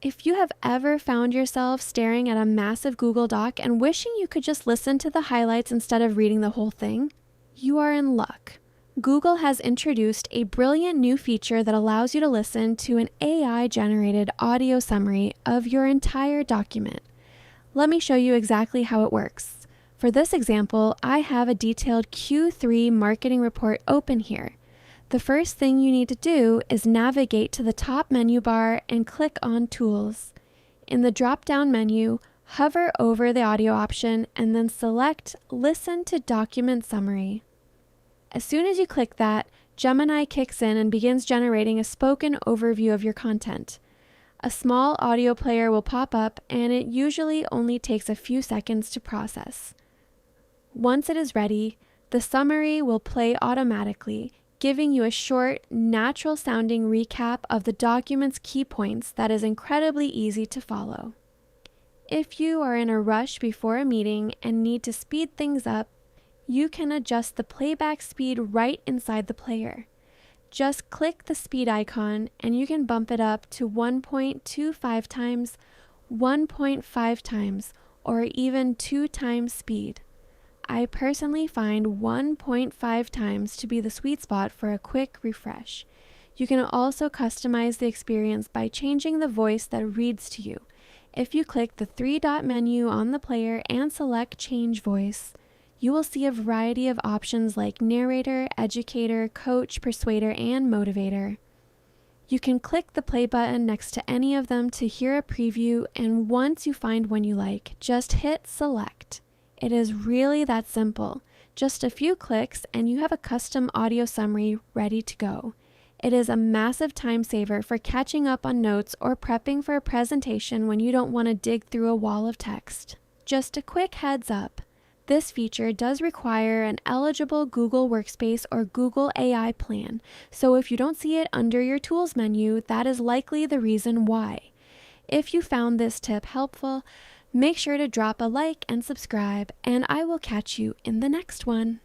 If you have ever found yourself staring at a massive Google Doc and wishing you could just listen to the highlights instead of reading the whole thing, you are in luck. Google has introduced a brilliant new feature that allows you to listen to an AI-generated audio summary of your entire document. Let me show you exactly how it works. For this example, I have a detailed Q3 marketing report open here. The first thing you need to do is navigate to the top menu bar and click on Tools. In the drop-down menu, hover over the audio option and then select Listen to Document Summary. As soon as you click that, Gemini kicks in and begins generating a spoken overview of your content. A small audio player will pop up, and it usually only takes a few seconds to process. Once it is ready, the summary will play automatically, giving you a short, natural-sounding recap of the document's key points that is incredibly easy to follow. If you are in a rush before a meeting and need to speed things up, you can adjust the playback speed right inside the player. Just click the speed icon and you can bump it up to 1.25 times, 1.5 times, or even 2 times speed. I personally find 1.5 times to be the sweet spot for a quick refresh. You can also customize the experience by changing the voice that reads to you. If you click the 3-dot menu on the player and select Change Voice, you will see a variety of options like Narrator, Educator, Coach, Persuader, and Motivator. You can click the play button next to any of them to hear a preview, and once you find one you like, just hit Select. It is really that simple. Just a few clicks and you have a custom audio summary ready to go. It is a massive time saver for catching up on notes or prepping for a presentation when you don't want to dig through a wall of text. Just a quick heads up. This feature does require an eligible Google Workspace or Google AI plan, so if you don't see it under your Tools menu, that is likely the reason why. If you found this tip helpful, make sure to drop a like and subscribe, and I will catch you in the next one.